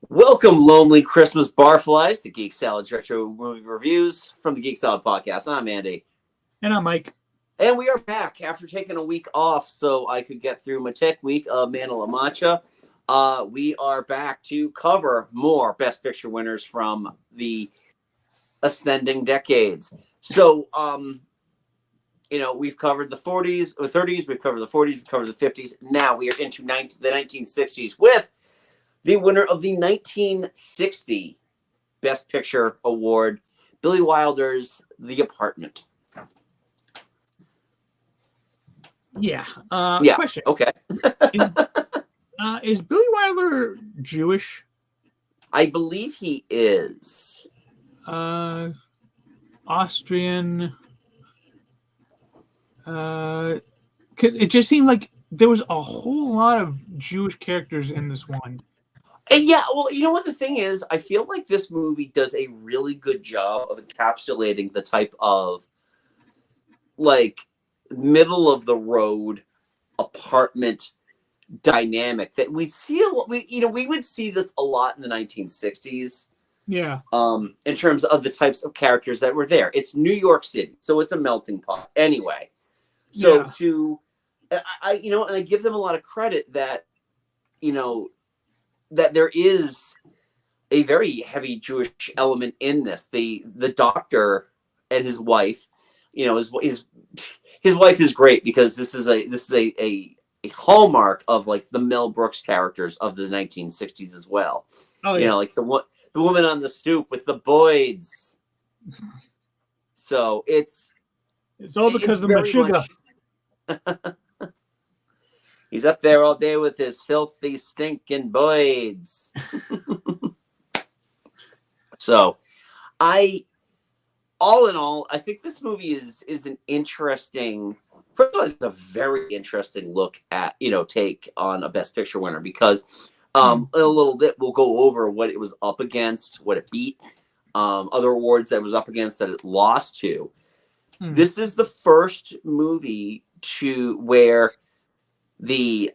Welcome, lonely Christmas barflies, to Geek Salad's Retro Movie Reviews from the Geek Salad Podcast. I'm Andy. And I'm Mike. And we are back after taking a week off so I could get through my tech week of Man La Mancha. We are back to cover more Best Picture winners from the ascending decades. So, we've covered the 40s or 30s, we've covered the 40s, we've covered the 50s. Now we are into the 1960s with the winner of the 1960 Best Picture Award, Billy Wilder's The Apartment. Yeah. Question. Okay. Is Billy Wilder Jewish? I believe he is. Austrian. 'Cause it just seemed like there was a whole lot of Jewish characters in this one. And yeah, well, you know what the thing is? I feel like this movie does a really good job of encapsulating the type of, middle of the road apartment dynamic that we see. We would see this a lot in the 1960s. Yeah. In terms of the types of characters that were there. It's New York City, so it's a melting pot. Anyway, so I give them a lot of credit that, that there is a very heavy Jewish element in this. The doctor and his wife, his wife is great because this is a hallmark of like the Mel Brooks characters of the 1960s as well. Oh yeah. Like the woman on the stoop with the Boyds. So it's all because of Meshuggah. He's up there all day with his filthy, stinking Boyds. So, all in all, I think this movie is an interesting. First of all, it's a very interesting look at take on a Best Picture winner because a little bit we'll go over what it was up against, what it beat, other awards that it was up against that it lost to. This is the first movie where the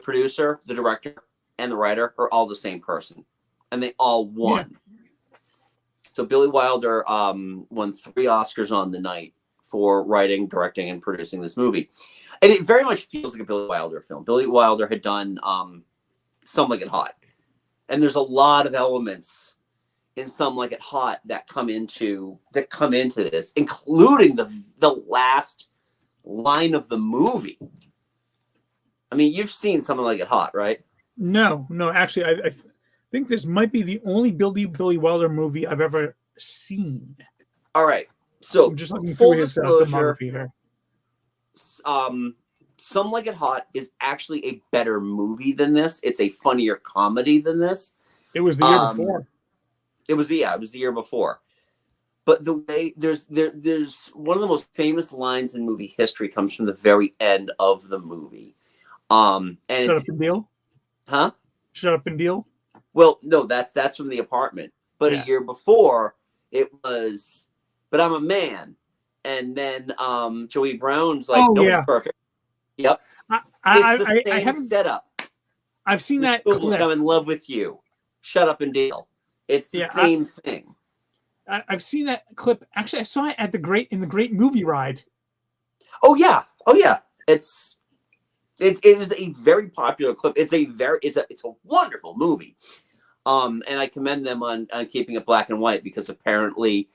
producer, the director, and the writer are all the same person, and they all won. Yeah. So Billy Wilder won 3 Oscars on the night for writing, directing, and producing this movie, and it very much feels like a Billy Wilder film. Billy Wilder had done Some Like It Hot, and there's a lot of elements in Some Like It Hot that come into this, including the last line of the movie. I mean, you've seen Something Like It Hot, right? No. Actually, I think this might be the only Billy Wilder movie I've ever seen. All right. So, I'm just looking full through his filmography here. Some Like It Hot is actually a better movie than this. It's a funnier comedy than this. It was the year before. It was the year before. But the way there's one of the most famous lines in movie history comes from the very end of the movie. And Shut up and deal? Huh? Shut up and deal? Well, no, that's from The Apartment. But a year before, it was, but I'm a man. And then Joey Brown's like, it's perfect. Yep. It's the same setup. I've seen that clip. Clip. Come in love with you. Shut up and deal. It's the same thing. I've seen that clip. Actually, I saw it at the Great Movie Ride. Oh yeah. It is a very popular clip. It's a wonderful movie. And I commend them on keeping it black and white because apparently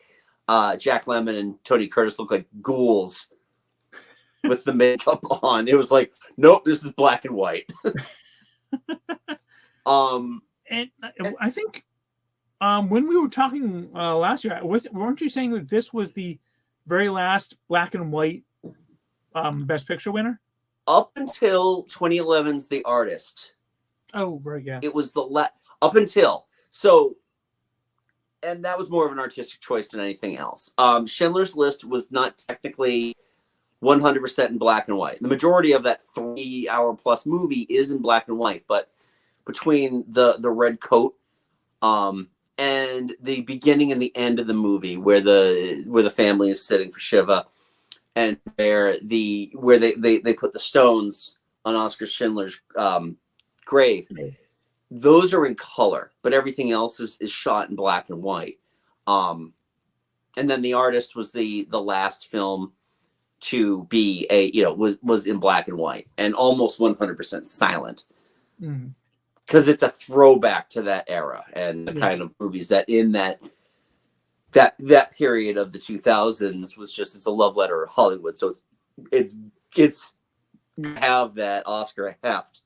Jack Lemmon and Tony Curtis look like ghouls with the makeup on. It was like, nope, this is black and white. And I think when we were talking last year, weren't you saying that this was the very last black and white Best Picture winner? Up until 2011's The Artist. Oh, right, yeah. It was up until. So, and that was more of an artistic choice than anything else. Schindler's List was not technically 100% in black and white. The majority of that 3-hour-plus movie is in black and white, but between the red coat and the beginning and the end of the movie where the family is sitting for Shiva, and where they put the stones on Oscar Schindler's grave, those are in color, but everything else is shot in black and white. And then The Artist was the last film to be was in black and white and almost 100% silent, because it's a throwback to that era and the kind of movies that in that period of the 2000s was just, it's a love letter to Hollywood. So it's have that Oscar heft.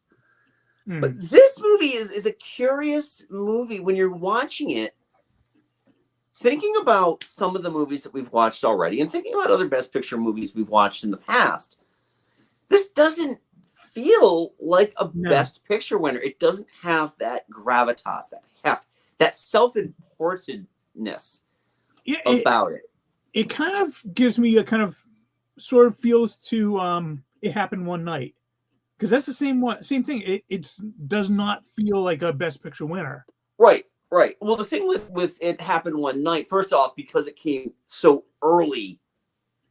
But this movie is a curious movie when you're watching it, thinking about some of the movies that we've watched already and thinking about other Best Picture movies we've watched in the past. This doesn't feel like a Best Picture winner. It doesn't have that gravitas, that heft, that self-importantness about it. It kind of gives me a kind of sort of feels to It Happened One Night, because that's the same thing. It does not feel like a Best Picture winner. Right. Well, the thing with It Happened One Night, first off, because it came so early,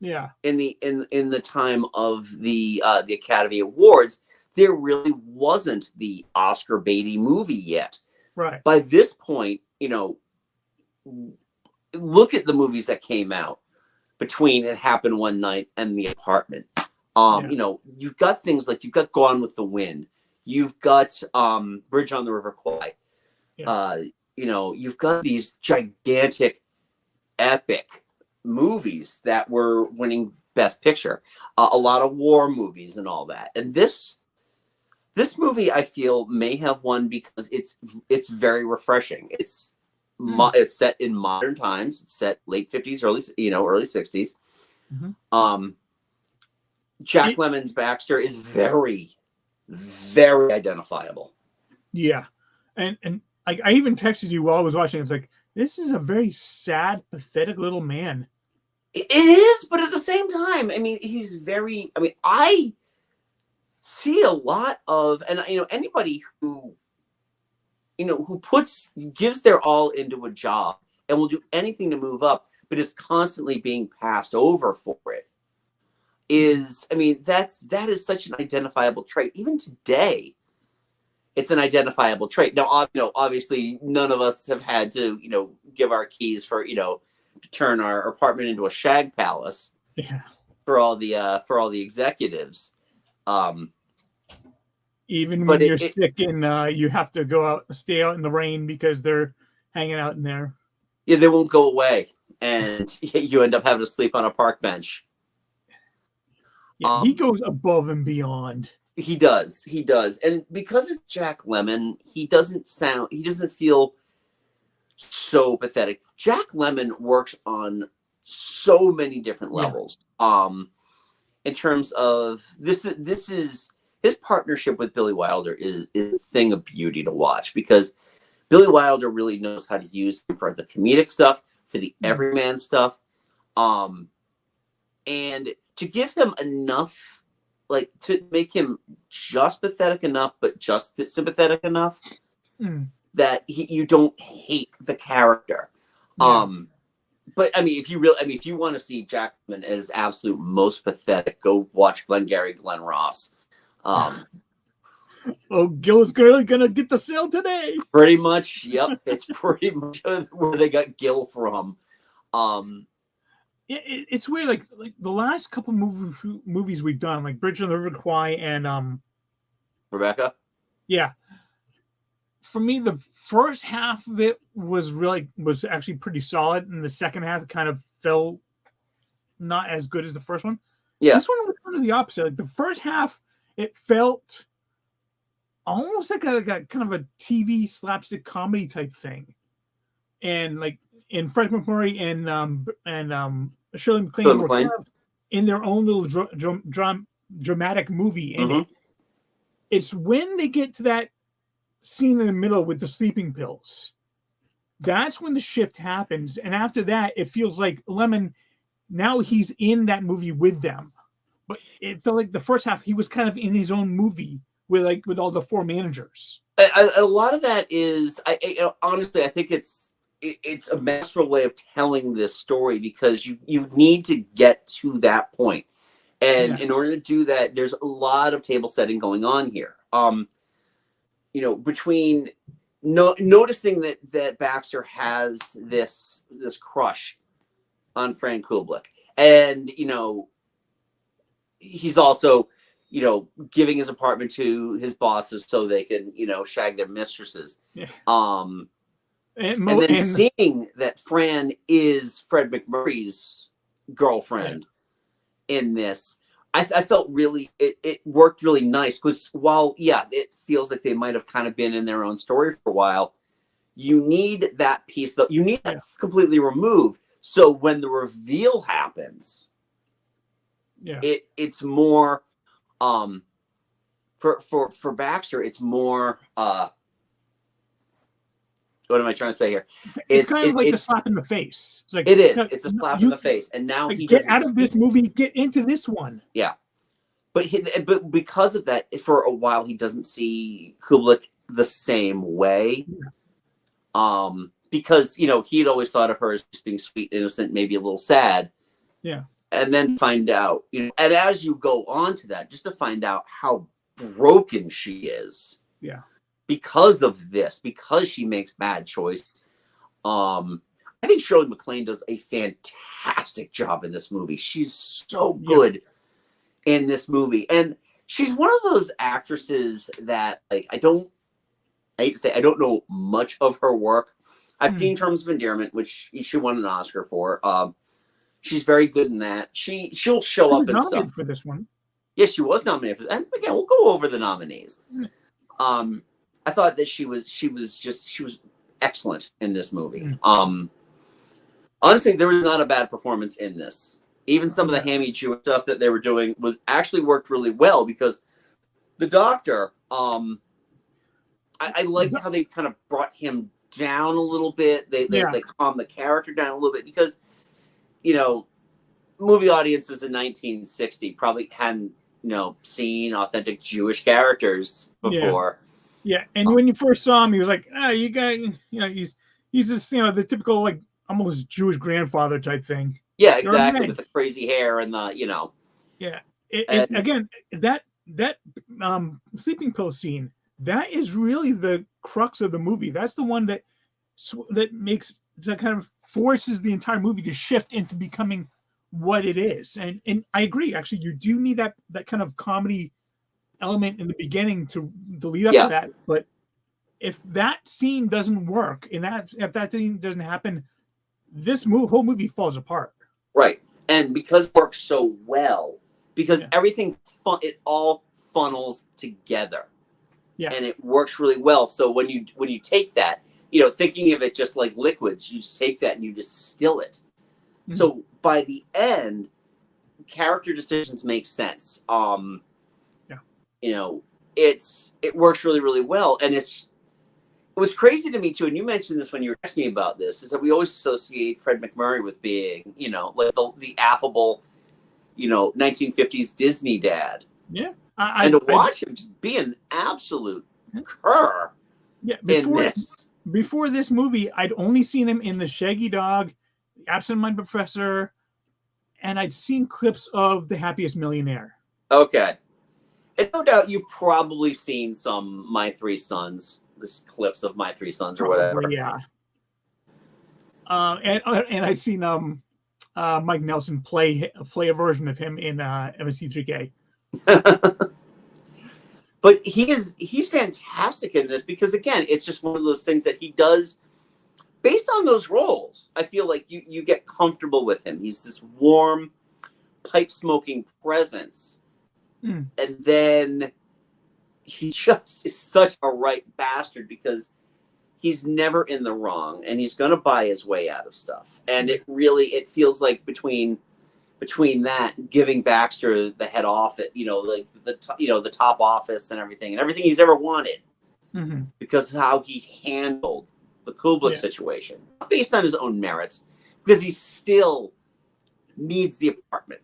in the time of the Academy Awards, there really wasn't the Oscar baity movie yet. Right. By this point, look at the movies that came out between It Happened One Night and The Apartment. You've got things like, you've got Gone with the Wind, you've got Bridge on the River Kwai. You've got these gigantic, epic movies that were winning Best Picture, a lot of war movies and all that. And this movie, I feel, may have won because it's very refreshing. It's set in modern times. It's set late 50s, early 60s. Jack Lemmon's Baxter is very, very identifiable. Yeah, and I even texted you while I was watching. It's like, this is a very sad, pathetic little man. It is, but at the same time, I mean, I see a lot of, and anybody who gives their all into a job and will do anything to move up, but is constantly being passed over for it, that is such an identifiable trait. Even today, it's an identifiable trait. Now, obviously, none of us have had to, give our keys for, to turn our apartment into a shag palace. Yeah. For all the executives. Even when you're sick and you have to stay out in the rain because they're hanging out in there. Yeah, they won't go away, and you end up having to sleep on a park bench. Yeah, he goes above and beyond. He does, and because it's Jack Lemmon, he doesn't feel so pathetic. Jack Lemmon works on so many different levels. In terms of this is his partnership with Billy Wilder is a thing of beauty to watch, because Billy Wilder really knows how to use him for the comedic stuff, for the everyman stuff, and to give him enough, like, to make him just pathetic enough, but just sympathetic enough that you don't hate the character. But if you want to see Jack Lemmon at his absolute most pathetic, go watch Glengarry Glen Ross. Gil's girl gonna get the sale today. Pretty much, yep. It's pretty much where they got Gil from. It's weird. Like the last couple movies we've done, like Bridge on the River Kwai and Rebecca. Yeah. For me, the first half of it was actually pretty solid, and the second half kind of fell not as good as the first one. Yeah. This one was kind of the opposite. Like the first half, it felt almost like a kind of a TV slapstick comedy type thing, and Fred McMurray and Shirley MacLaine were kind of in their own little dramatic movie, and it's when they get to that scene in the middle with the sleeping pills, that's when the shift happens. And after that, it feels like Lemmon, now he's in that movie with them. But it felt like the first half, he was kind of in his own movie with all the four managers. A lot of that is, honestly, I think it's a masterful way of telling this story, because you need to get to that point. And in order to do that, there's a lot of table setting going on here. Between noticing that Baxter has this crush on Fran Kubelik, and he's also giving his apartment to his bosses so they can shag their mistresses. Yeah. And then seeing that Fran is Fred McMurray's girlfriend in this, I felt really it worked really nice, because while it feels like they might have kind of been in their own story for a while, you need that piece that you need that completely removed. So when the reveal happens, it's more for Baxter, it's more what am I trying to say here? It's kind of like a slap in the face. It's like, it is. It's a slap in the face, and now like, he get out of this movie, get into this one. Yeah, but because of that, for a while he doesn't see Kubelik the same way. Because he'd always thought of her as just being sweet, innocent, maybe a little sad. Yeah, and then find out, and as you go on to that, just to find out how broken she is. Yeah. Because of this, because she makes bad choices. I think Shirley MacLaine does a fantastic job in this movie. She's so good in this movie. And she's one of those actresses that, like, I hate to say, I don't know much of her work. I've seen Terms of Endearment, which she won an Oscar for. She's very good in that. She'll show up in stuff. For this one. Yes, she was nominated for that. And again, we'll go over the nominees. I thought that she was excellent in this movie. Honestly, there was not a bad performance in this. Even some of the hammy Jewish stuff that they were doing was actually worked really well, because the doctor, I liked how they kind of brought him down a little bit. They calmed the character down a little bit, because movie audiences in 1960 probably hadn't seen authentic Jewish characters before. Yeah, and when you first saw him, he was like, you got, he's just, the typical, like, almost Jewish grandfather type thing. Yeah, exactly, with the crazy hair and the, Yeah, again, that sleeping pill scene, that is really the crux of the movie. That's the one that kind of forces the entire movie to shift into becoming what it is. And I agree, actually, you do need that kind of comedy element in the beginning to lead up to that. But if that scene doesn't work, and if that scene doesn't happen, this whole movie falls apart. Right. And because it works so well, because everything it all funnels together. Yeah. And it works really well. So when you take that, thinking of it just like liquids, you just take that and you distill it. So by the end, character decisions make sense. It works really, really well. And it was crazy to me too, and you mentioned this when you were asking me about this, is that we always associate Fred McMurray with being, like the affable, 1950s Disney dad. Yeah. And to watch him just be an absolute cur in this. Before this movie, I'd only seen him in The Shaggy Dog, The Absent-Minded Professor, and I'd seen clips of The Happiest Millionaire. Okay. And no doubt you've probably seen some My Three Sons, clips of My Three Sons or whatever. Yeah. And I'd seen Mike Nelson play a version of him in MST3K. But he's fantastic in this, because again, it's just one of those things that he does based on those roles. I feel like you get comfortable with him. He's this warm, pipe smoking presence. And then he just is such a right bastard, because he's never in the wrong, and he's going to buy his way out of stuff. And it feels like between that, giving Baxter the head office, like the top office and everything he's ever wanted, because of how he handled the Kubelik situation, based on his own merits, because he still needs the apartment.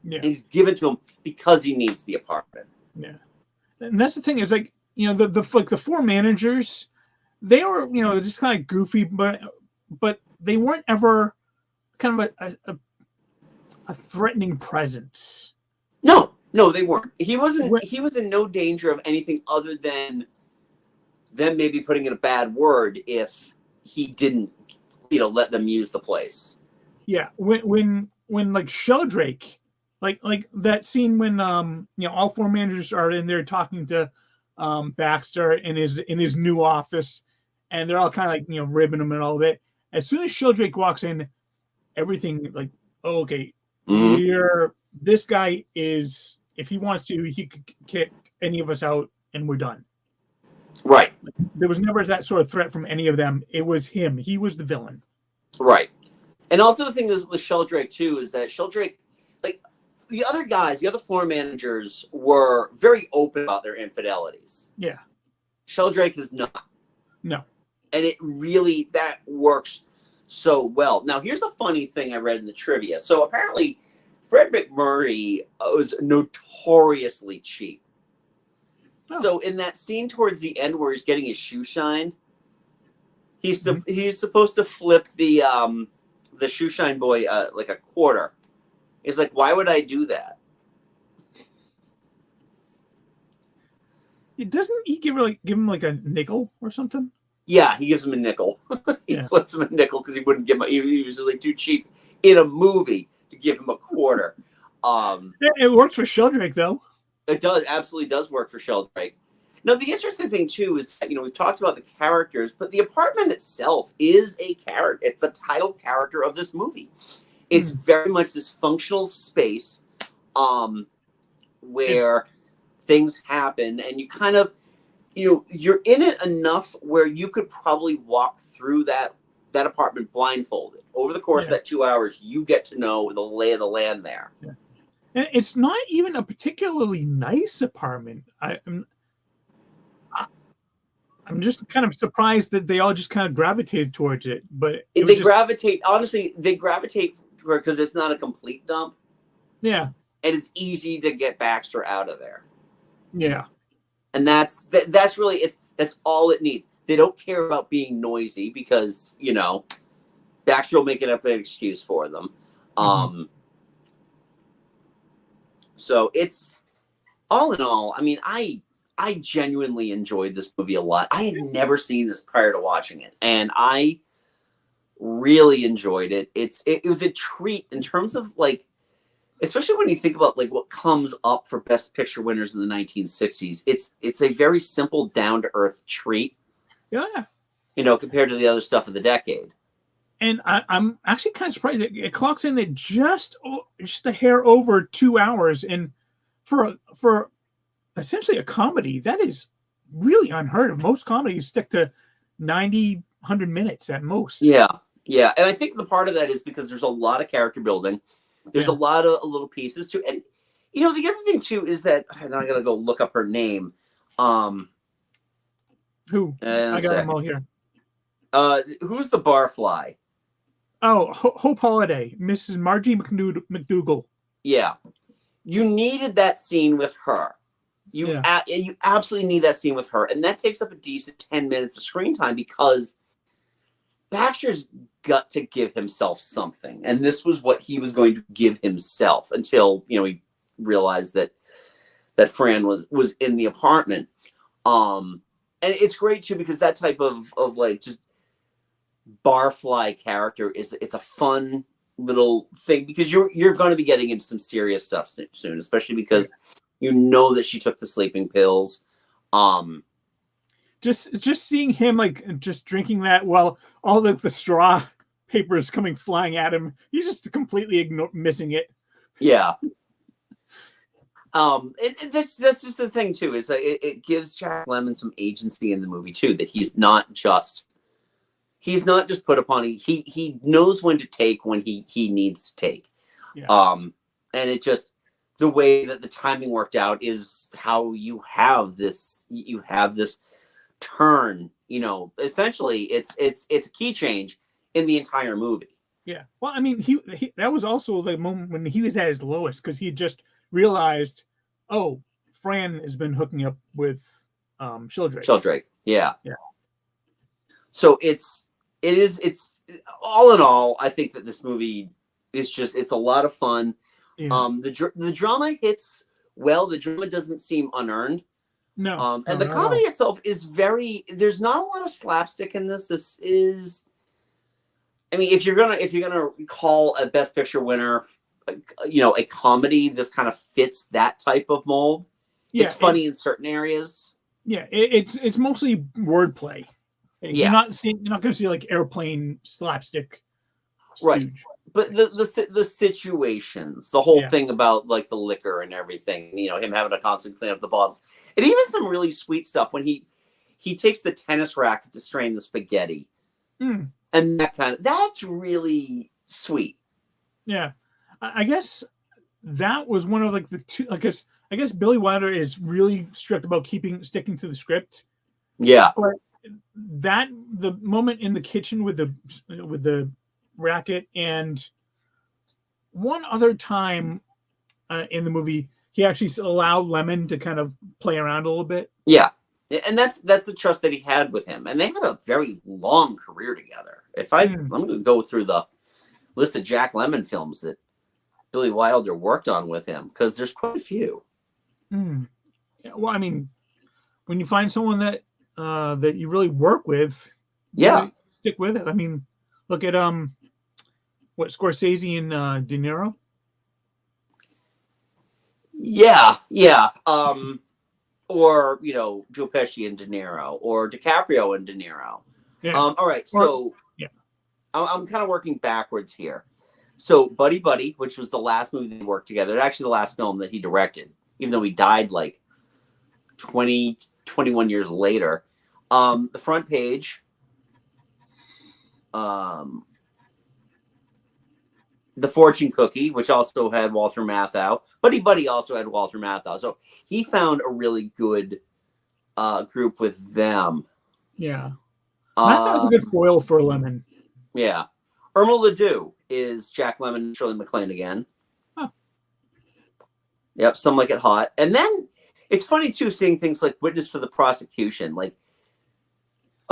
Yeah. He's given to him because he needs the apartment. Yeah, and that's the thing, is like, the four managers, they were just kind of goofy, but they weren't ever kind of a threatening presence. No, they weren't. He wasn't. He was in no danger of anything other than them maybe putting in a bad word if he didn't, let them use the place. Yeah, when like Sheldrake, like that scene when all four managers are in there talking to Baxter in his new office, and they're all kind of like ribbing him and all of it. As soon as Sheldrake walks in, everything like, oh, okay, this guy is, if he wants to, he could kick any of us out and we're done. Right. There was never that sort of threat from any of them. It was him. He was the villain. Right. And also the thing is with Sheldrake too is that Sheldrake, like the other guys, the other floor managers were very open about their infidelities. Yeah. Sheldrake is not. No. And it really, that works so well. Now, here's a funny thing I read in the trivia. So apparently, Fred McMurray was notoriously cheap. Oh. So in that scene towards the end where he's getting his shoe shined, he's supposed to flip the shoe shine boy like a quarter. He's like, why would I do that? Doesn't he give him like a nickel or something? Yeah, he gives him a nickel. He flips him a nickel because he wouldn't give him. He was just like too cheap in a movie to give him a quarter. It works for Sheldrake though. It does, absolutely does work for Sheldrake. Now, the interesting thing too is that, we've talked about the characters, but the apartment itself is a character. It's the title character of this movie. It's very much this functional space where things happen, and you kind of, you're in it enough where you could probably walk through that apartment blindfolded. Over the course of that 2 hours, you get to know the lay of the land there. Yeah. And it's not even a particularly nice apartment. I'm just kind of surprised that they all just kind of gravitated towards it. But they gravitate because it's not a complete dump. Yeah. And it's easy to get Baxter out of there. Yeah. And that's really, that's all it needs. They don't care about being noisy because, Baxter will make it up an excuse for them. So it's, all in all, I mean, I genuinely enjoyed this movie a lot. I had never seen this prior to watching it, and I really enjoyed it. It was a treat in terms of like, especially when you think about like what comes up for Best Picture winners in the 1960s. It's a very simple, down to earth treat. Yeah. Compared to the other stuff of the decade. And I'm actually kind of surprised it clocks in at just a hair over 2 hours, and for essentially a comedy, that is really unheard of. Most comedies stick to 90, 100 minutes at most. Yeah. And I think the part of that is because there's a lot of character building. There's a lot of little pieces to it. And, the other thing, too, is that, and I'm going to go look up her name. Who? I got them all here. Who's the barfly? Oh, Hope Holiday, Mrs. Margie McDougal. Yeah. You needed that scene with her. You absolutely need that scene with her. And that takes up a decent 10 minutes of screen time because Baxter's got to give himself something. And this was what he was going to give himself until, he realized that Fran was in the apartment. And it's great too, because that type of like just barfly character it's a fun little thing because you're going to be getting into some serious stuff soon, especially because that she took the sleeping pills. Just seeing him like just drinking that while all the straw paper is coming flying at him, he's just completely missing it. Yeah. That's just the thing too, is that it gives Jack Lemmon some agency in the movie too, that he's not just put upon. He knows when to take when he needs to take. Yeah. And it just, the way that the timing worked out is how you have this turn, essentially it's a key change in the entire movie. Yeah. Well, I mean, he that was also the moment when he was at his lowest, because he just realized, oh, Fran has been hooking up with Sheldrake. Yeah. So it's all in all, I think that this movie is it's a lot of fun. Yeah. The drama hits well. The drama doesn't seem unearned. No, And no, the not at comedy all. itself is there's not a lot of slapstick in this. This is, I mean, if you're gonna call a Best Picture winner, a comedy, this kind of fits that type of mold. Yeah, It's funny in certain areas. it's mostly wordplay. Yeah, You're not going to see like airplane slapstick right. stooge. But the situations, the whole Yeah. thing about like the liquor and everything, him having to constantly clean up the bottles, and even some really sweet stuff when he takes the tennis racket to strain the spaghetti, Mm, and that's really sweet. yeah. I guess that was one of like the two. I guess Billy Wilder is really strict about sticking to the script. Yeah, But that the moment in the kitchen with the racket and one other time in the movie, he actually allowed Lemon to kind of play around a little bit. yeah, and that's the trust that he had with him, and they had a very long career together. I'm going to go through the list of Jack Lemmon films that Billy Wilder worked on with him, because there's quite a few. Well, I mean, when you find someone that you really work with, Yeah, stick with it. I mean, look at what Scorsese and De Niro. yeah. Or Joe Pesci and De Niro, or DiCaprio and De Niro. Yeah. All right, so yeah, I'm kind of working backwards here. So Buddy Buddy, which was the last movie they worked together, actually the last film that he directed, even though he died like 21 years later. The Front Page, The Fortune Cookie, which also had Walter Matthau. Buddy Buddy also had Walter Matthau. So he found a really good group with them. yeah. Matthau's a good foil for Lemon. Yeah. Irma Ledoux is Jack Lemmon and Shirley MacLaine again. Huh. Yep, Some Like It Hot. And then it's funny, too, seeing things like Witness for the Prosecution. Like,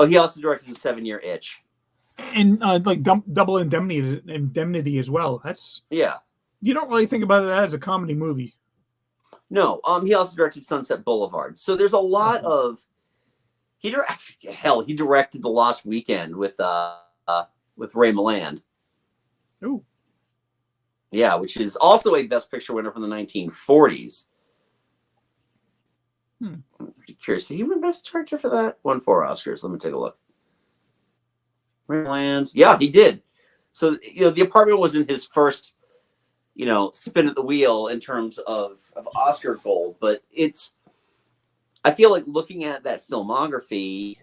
he also directed The 7-Year Itch. And like Double Indemnity as well. That's you don't really think about that as a comedy movie. No, he also directed Sunset Boulevard. So there's a lot of he directed The Lost Weekend with Ray Milland. Ooh. Yeah, which is also a Best Picture winner from the 1940s. I'm pretty curious. Did he win Best Director for that? Won 4 Oscars. Let me take a look. Ray Milland. Yeah, he did. So The Apartment was in his first spin at the wheel in terms of Oscar gold, but I feel like looking at that filmography,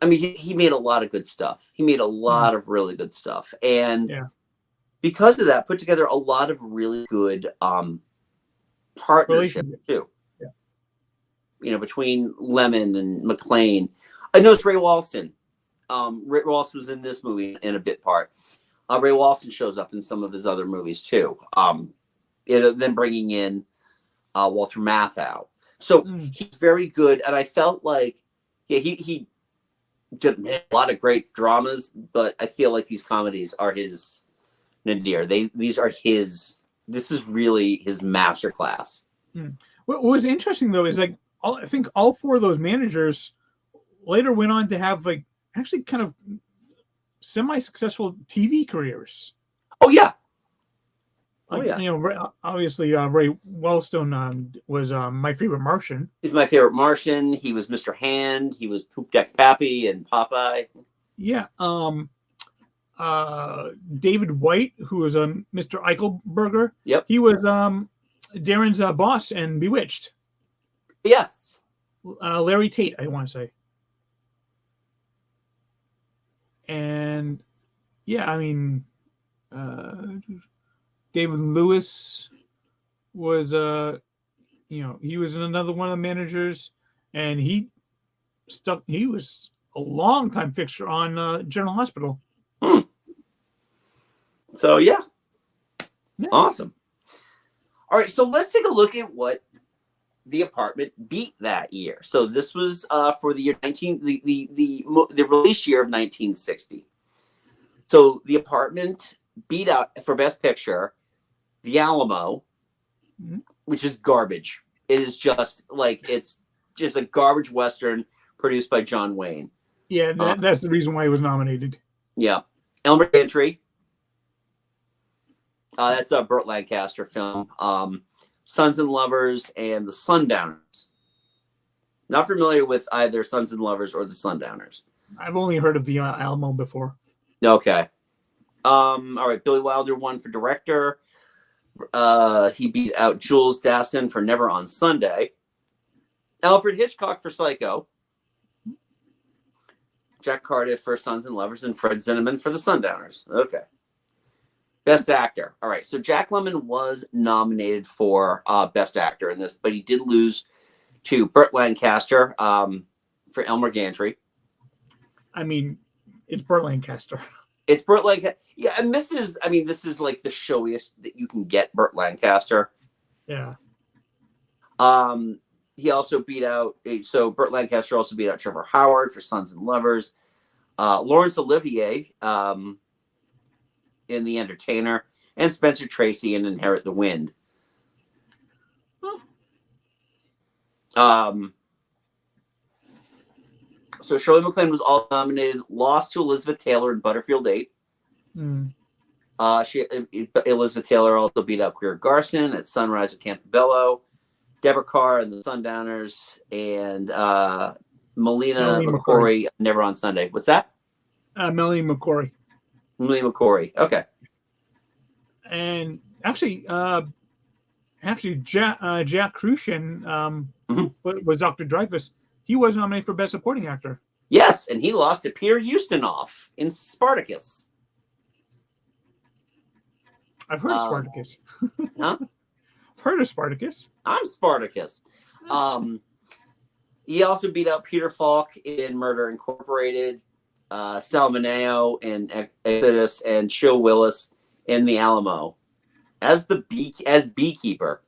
I mean, he made a lot of good stuff. He made a lot of really good stuff. And because of that, put together a lot of really good partnership too. Yeah. Between Lemmon and MacLaine. I noticed Ray Walston. Ray Walston was in this movie in a bit part. Ray Walston shows up in some of his other movies too. Then bringing in Walter Matthau. So he's very good, and I felt like he did a lot of great dramas, but I feel like these comedies are his nadir. These are his. This is really his masterclass. What was interesting though is like I think all 4 of those managers later went on to have like actually kind of semi-successful TV careers. Oh yeah. Like, obviously Ray Wellstone was My Favorite Martian. He's My Favorite Martian. He was Mr. Hand. He was Poop Deck Pappy and Popeye. Yeah. David White, who was Mr. Eichelberger. Yep. He was Darren's boss in Bewitched. Yes. Larry Tate, I want to say. And yeah, I mean, David Lewis was he was another one of the managers, and he was a long time fixture on General Hospital. So yeah. Awesome. All right, so let's take a look at what The Apartment beat that year. So this was for the year the release year of 1960. So The Apartment beat out for Best Picture The Alamo, which is garbage. It is just like it's just a garbage Western produced by John Wayne. Yeah, that's the reason why he was nominated. Yeah. Elmer Gantry. That's a Burt Lancaster film. Sons and Lovers and The Sundowners. Not familiar with either Sons and Lovers or The Sundowners. I've only heard of the Alamo before. Okay. All right. Billy Wilder won for director. He beat out Jules Dassin for Never on Sunday. Alfred Hitchcock for Psycho. Jack Cardiff for Sons and Lovers, and Fred Zinnemann for The Sundowners. Okay. Best Actor. All right. So Jack Lemmon was nominated for Best Actor in this, but he did lose to Burt Lancaster for Elmer Gantry. I mean, it's Burt Lancaster. It's Burt Lancaster. Yeah, and this is like the showiest that you can get Burt Lancaster. Yeah. He also beat out, so Burt Lancaster also beat out Trevor Howard for Sons and Lovers. Laurence Olivier in The Entertainer, and Spencer Tracy in Inherit the Wind. Huh. So Shirley MacLaine was all nominated, lost to Elizabeth Taylor in Butterfield 8. Elizabeth Taylor also beat out Greer Garson at Sunrise with Campobello, Deborah Carr and The Sundowners, and Melina McCory, Never on Sunday. What's that? Melanie McCory. Melina McCory. Okay. And actually, Jack Crucian was Dr. Dreyfus. He was nominated for Best Supporting Actor. Yes, and he lost to Peter Ustinov in Spartacus. I've heard of Spartacus. Huh? I've heard of Spartacus. I'm Spartacus. He also beat out Peter Falk in Murder Incorporated, Sal Mineo in Exodus, and Chill Willis in The Alamo as Beekeeper.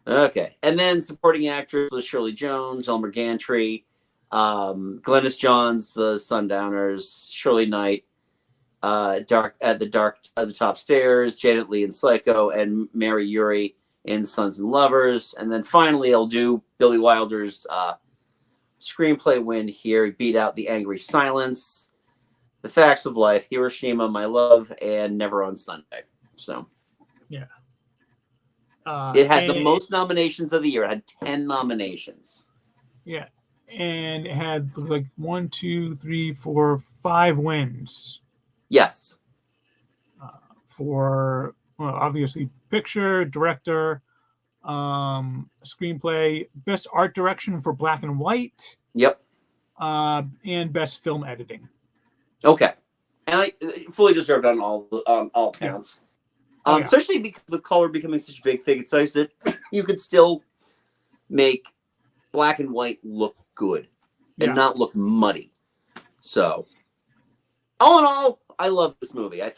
Okay, and then supporting actress was Shirley Jones, Elmer Gantry, Glynis Johns, The Sundowners, Shirley Knight, the Top Stairs, Janet Leigh in Psycho, and Mary Urey in Sons and Lovers. And then finally, I'll do Billy Wilder's screenplay win here. He beat out The Angry Silence, The Facts of Life, Hiroshima, My Love, and Never on Sunday. So, yeah. It had the most nominations of the year. It had 10 nominations. Yeah. And it had like 1, 2, 3, 4, 5 wins. Yes. For obviously picture, director, screenplay, best art direction for black and white. Yep. And best film editing. Okay. And I fully deserved on all counts. Yeah. Especially because with color becoming such a big thing, it's nice that you could still make black and white look good and not look muddy. So, all in all, I love this movie. I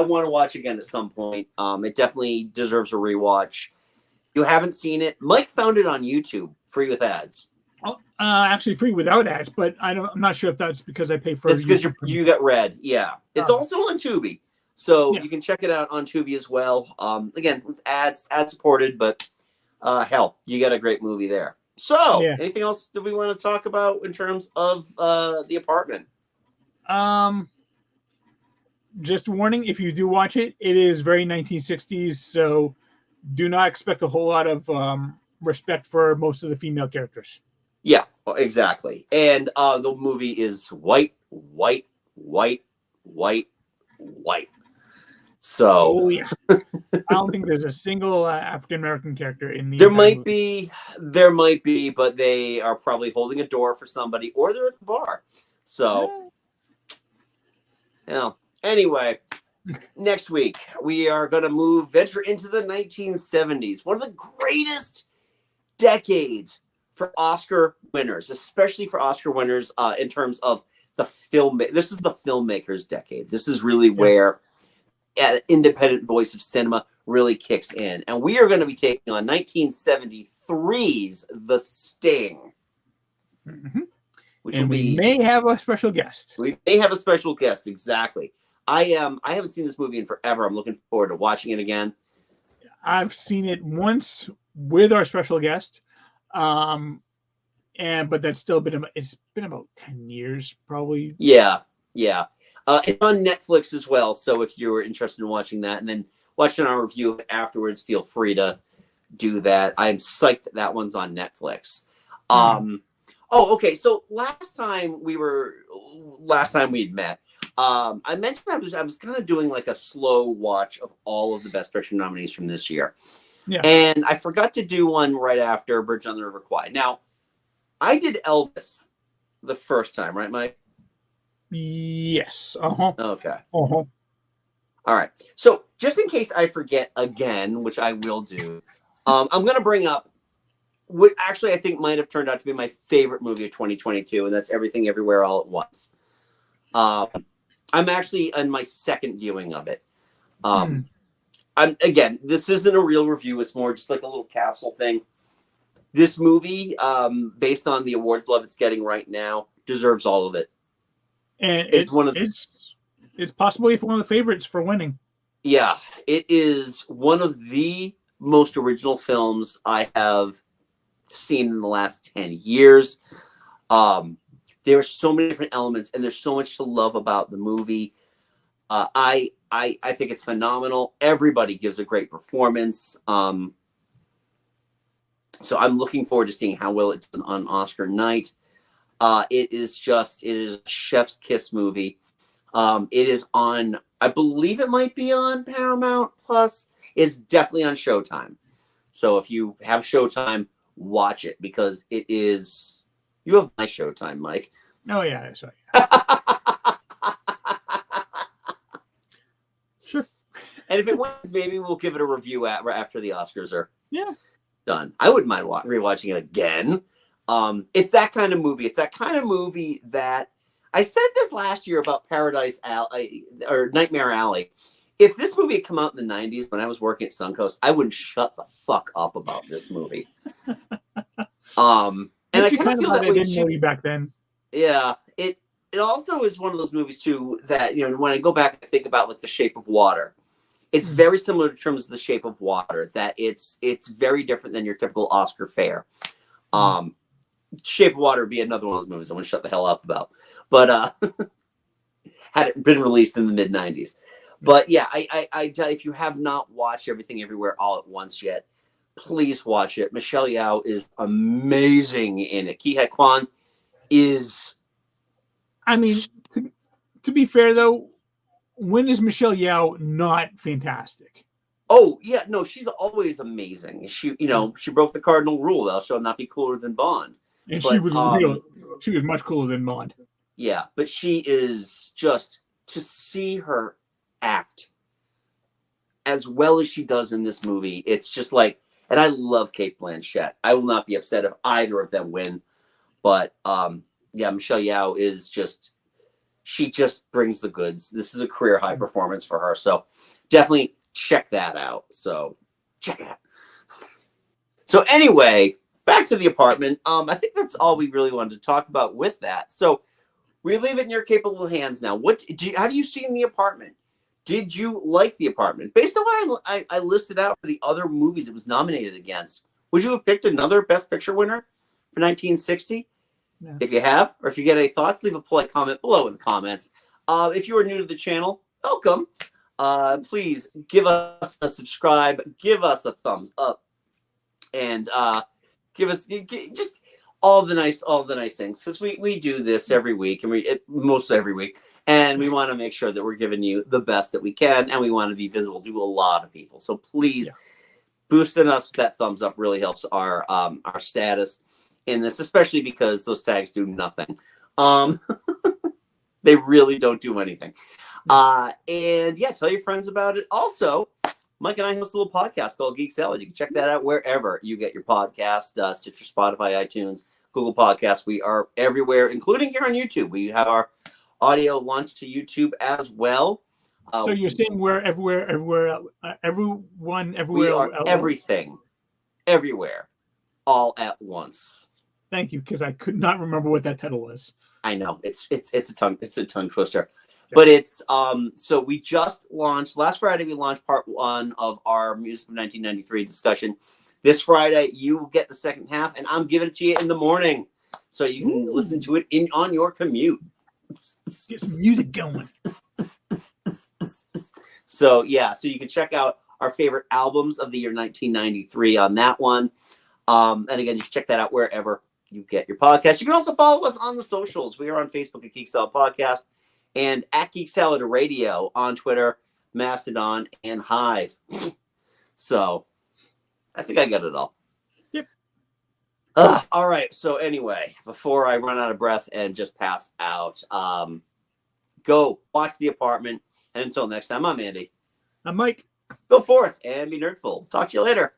want to watch again at some point. It definitely deserves a rewatch. If you haven't seen it, Mike found it on YouTube, free with ads. Actually, free without ads, but I'm not sure if that's because I pay for it. It's because you got Red. Yeah, it's also on Tubi. So you can check it out on Tubi as well. Again, with ads supported, but hell, you got a great movie there. So, anything else that we want to talk about in terms of The Apartment? Just warning, if you do watch it, it is very 1960s, so do not expect a whole lot of respect for most of the female characters. Yeah, exactly. And the movie is white. So I don't think there's a single African American character in the. There might be, but they are probably holding a door for somebody, or they're at the bar. So, anyway, next week we are going to venture into the 1970s, one of the greatest decades for Oscar winners, especially for Oscar winners in terms of the film. This is the filmmakers' decade. This is really where independent voice of cinema really kicks in. And we are going to be taking on 1973's The Sting. Mm-hmm. We may have a special guest. We may have a special guest, exactly. I haven't seen this movie in forever. I'm looking forward to watching it again. I've seen it once with our special guest. But that's still been it's been about 10 years probably. Yeah, yeah. It's on Netflix as well, so if you're interested in watching that and then watching our review of it afterwards, feel free to do that. I'm psyched that that one's on Netflix. Oh, okay. So last time we'd met, I mentioned I was kind of doing like a slow watch of all of the Best Picture nominees from this year. Yeah. And I forgot to do one right after Bridge on the River Kwai. Now, I did Elvis the first time, right, Mike? Yes. Okay. All right. So just in case I forget again, which I will do, I'm going to bring up what actually I think might have turned out to be my favorite movie of 2022, and that's Everything Everywhere All at Once. I'm actually on my second viewing of it. Again, this isn't a real review. It's more just like a little capsule thing. This movie, based on the awards love it's getting right now, deserves all of it. And it's possibly one of the favorites for winning. Yeah, it is one of the most original films I have seen in the last 10 years. There are so many different elements, and there's so much to love about the movie. I think it's phenomenal. Everybody gives a great performance. So I'm looking forward to seeing how well it does on Oscar night. It is a chef's kiss movie. It is on, I believe it might be on Paramount Plus. It's definitely on Showtime. So if you have Showtime, watch it because it is. You have my Showtime, Mike. Oh yeah, that's right. Sure. And if it wins, maybe we'll give it a review after the Oscars are done. I wouldn't mind rewatching it again. It's that kind of movie. It's that kind of movie that I said this last year about Paradise Alley or Nightmare Alley. If this movie had come out in the 90s when I was working at Suncoast, I wouldn't shut the fuck up about this movie. And I kind of feel that way too. Back then. Yeah, it also is one of those movies too that, you know, when I go back and think about like The Shape of Water, it's very similar in terms of The Shape of Water, that it's very different than your typical Oscar fare. Shape of Water would be another one of those movies I want to shut the hell up about. But had it been released in the mid 90s. But yeah, I tell you, if you have not watched Everything Everywhere All at Once yet, please watch it. Michelle Yeoh is amazing in it. Ki Hai Kwan is. I mean, to be fair though, when is Michelle Yeoh not fantastic? Oh yeah, no, she's always amazing. She broke the cardinal rule: thou shalt not be cooler than Bond. And she was much cooler than Bond. Yeah, but she is just, to see her act as well as she does in this movie, it's just like, and I love Cate Blanchett. I will not be upset if either of them win. But yeah, Michelle Yeoh is just, she just brings the goods. This is a career high performance for her. So definitely check that out. So check it out. So anyway, back to The Apartment. I think that's all we really wanted to talk about with that. So we leave it in your capable hands now. Have you seen The Apartment? Did you like The Apartment? Based on what I listed out for the other movies it was nominated against, would you have picked another Best Picture winner for 1960? No. If you have, or if you get any thoughts, leave a polite comment below in the comments. If you are new to the channel, welcome. Please give us a subscribe, give us a thumbs up, and give us just all the nice things, because we do this every week, and mostly every week, and we want to make sure that we're giving you the best that we can, and we want to be visible to a lot of people. So please, boosting us with that thumbs up really helps our status in this, especially because those tags do nothing. They really don't do anything. And yeah, tell your friends about it. Also, Mike and I host a little podcast called Geek Salad. You can check that out wherever you get your podcast, Stitcher, Spotify, iTunes, Google Podcasts. We are everywhere, including here on YouTube. We have our audio launched to YouTube as well. So you're saying we're everywhere, everyone, everywhere. We are everything, everywhere, all at once. Thank you, because I could not remember what that title was. I know it's a tongue twister. But it's so we just launched last Friday. We launched part 1 of our Music of 1993 discussion. This Friday, you will get the second half, and I'm giving it to you in the morning, so you can listen to it on your commute. Get some music going. So yeah, so you can check out our favorite albums of the year 1993 on that one. And again, you can check that out wherever you get your podcast. You can also follow us on the socials. We are on Facebook at Geek Salad Podcast and at Geek Salad Radio on Twitter, Mastodon, and Hive. So I think I got it all. Yep. All right. So anyway, before I run out of breath and just pass out, go watch The Apartment. And until next time, I'm Andy. I'm Mike. Go forth and be nerdful. Talk to you later.